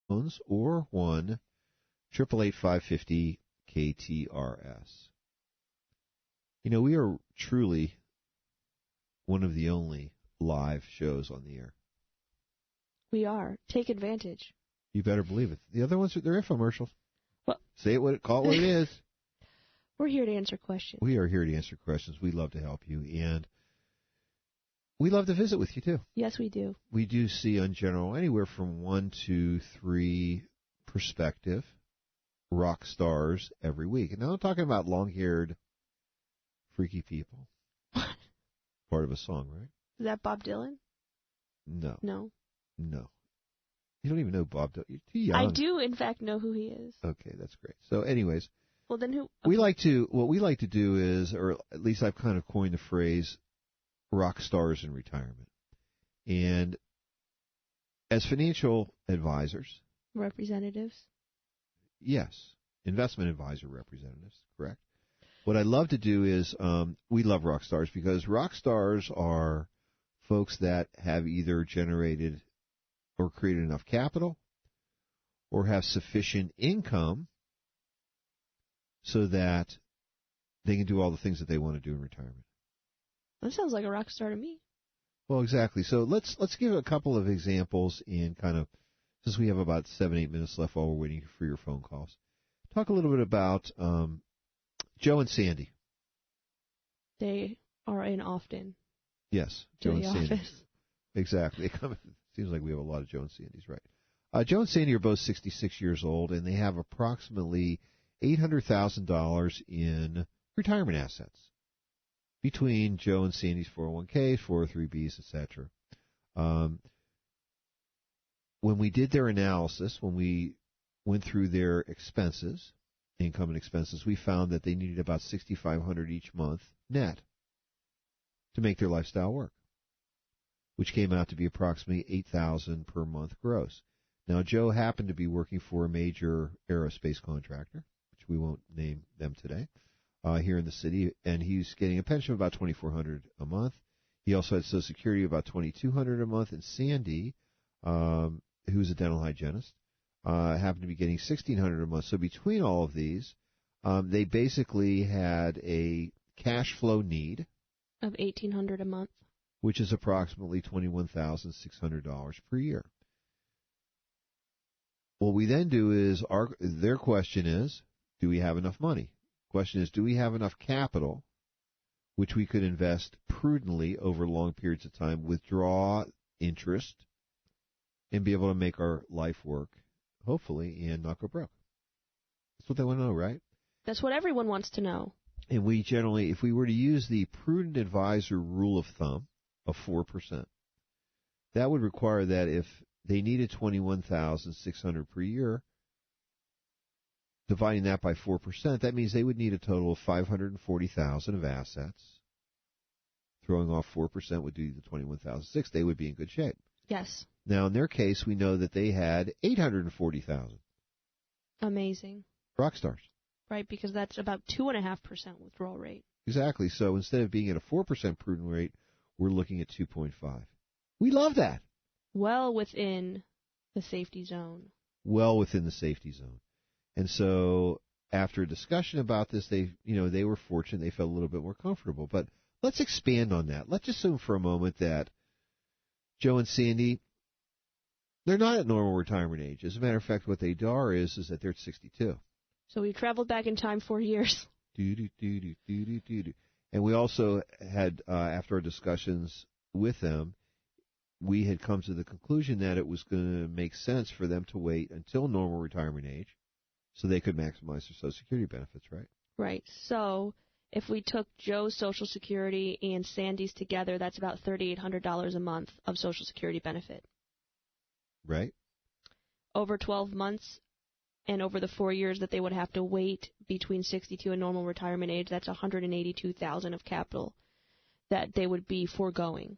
or 1-888-550-KTRS. You know, we are truly one of the only live shows on the air. We are. Take advantage. You better believe it. The other ones, they're infomercials. Well, Call it what it is. We're here to answer questions. We are here to answer questions. We love to help you, and we love to visit with you, too. Yes, we do. We do see, in general, anywhere from 1 to 3 prospective rock stars every week. And now I'm talking about long-haired, freaky people. Part of a song, right? Is that Bob Dylan? No. No. No. You don't even know Bob Dylan. You're too young. I do, in fact, know who he is. Okay, that's great. So, anyways, well, then who? Okay. What we like to do is, or at least I've kind of coined the phrase, rock stars in retirement. And as financial advisors, representatives. Yes, investment advisor representatives, correct. What I love to do is, we love rock stars because rock stars are folks that have either generated or created enough capital or have sufficient income so that they can do all the things that they want to do in retirement. That sounds like a rock star to me. Well, exactly. So let's give a couple of examples in kind of, since we have about 7-8 minutes left while we're waiting for your phone calls. Talk a little bit about Joe and Sandy. They are in often. Yes, Joe and Sandy. Office. Exactly. Seems like we have a lot of Joe and Sandys, right? Joe and Sandy are both 66 years old, and they have approximately $800,000 in retirement assets between Joe and Sandy's 401ks, 403bs, etc. When we did their analysis, when we went through their expenses, income and expenses, we found that they needed about $6,500 each month net to make their lifestyle work, which came out to be approximately $8,000 per month gross. Now, Joe happened to be working for a major aerospace contractor, which we won't name them today, here in the city, and he's getting a pension of about $2,400 a month. He also had Social Security of about $2,200 a month, and Sandy, who's a dental hygienist, happened to be getting $1,600 a month. So between all of these, they basically had a cash flow need of $1,800 a month, which is approximately $21,600 per year. What we then do is, their question is, do we have enough money? Question is, do we have enough capital which we could invest prudently over long periods of time, withdraw interest, and be able to make our life work, hopefully, and not go broke? That's what they want to know, right? That's what everyone wants to know. And we generally, if we were to use the prudent advisor rule of thumb of 4%, that would require that if they needed $21,600 per year, dividing that by 4%, that means they would need a total of $540,000 of assets. Throwing off 4% would do the $21,600. They would be in good shape. Yes. Now, in their case, we know that they had $840,000. Amazing. Rock stars. Right, because that's about 2.5% withdrawal rate. Exactly. So instead of being at a 4% prudent rate, we're looking at 2.5. We love that. Well within the safety zone. Well within the safety zone. And so after a discussion about this, they were fortunate. They felt a little bit more comfortable. But let's expand on that. Let's assume for a moment that Joe and Sandy, they're not at normal retirement age. As a matter of fact, what they are is that they're at 62. So we traveled back in time 4 years. And we also had, after our discussions with them, we had come to the conclusion that it was going to make sense for them to wait until normal retirement age so they could maximize their Social Security benefits, right? Right. So if we took Joe's Social Security and Sandy's together, that's about $3,800 a month of Social Security benefit. Right. Over 12 months and over the 4 years that they would have to wait between 62 and normal retirement age, that's $182,000 of capital that they would be foregoing,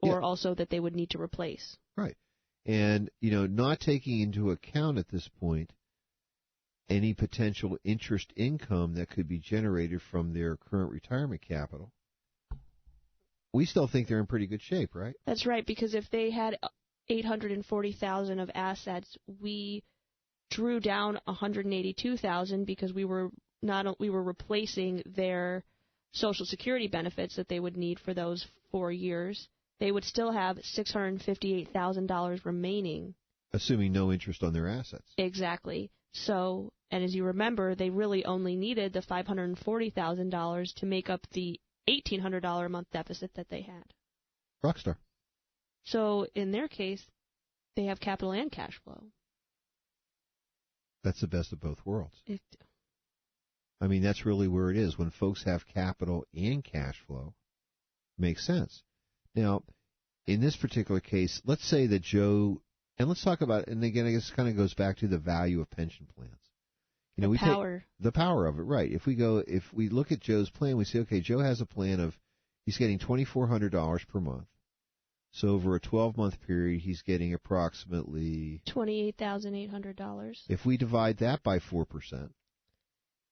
or also that they would need to replace. Right. And, not taking into account at this point any potential interest income that could be generated from their current retirement capital, we still think they're in pretty good shape, right? That's right, because if they had $840,000 of assets, we drew down $182,000 because we were replacing their Social Security benefits that they would need for those 4 years. They would still have $658,000 remaining. Assuming no interest on their assets. Exactly. So, and as you remember, they really only needed the $540,000 to make up the $1,800 a month deficit that they had. Rockstar. So, in their case, they have capital and cash flow. That's the best of both worlds. I mean, that's really where it is. When folks have capital and cash flow, it makes sense. Now, in this particular case, let's say that Joe, and let's talk about, and again, I guess it kind of goes back to the value of pension plans. You know, we take the power of it, right? If we look at Joe's plan, we say, okay, Joe has a plan of, he's getting $2,400 per month. So over a 12-month period, he's getting approximately $28,800. If we divide that by 4%,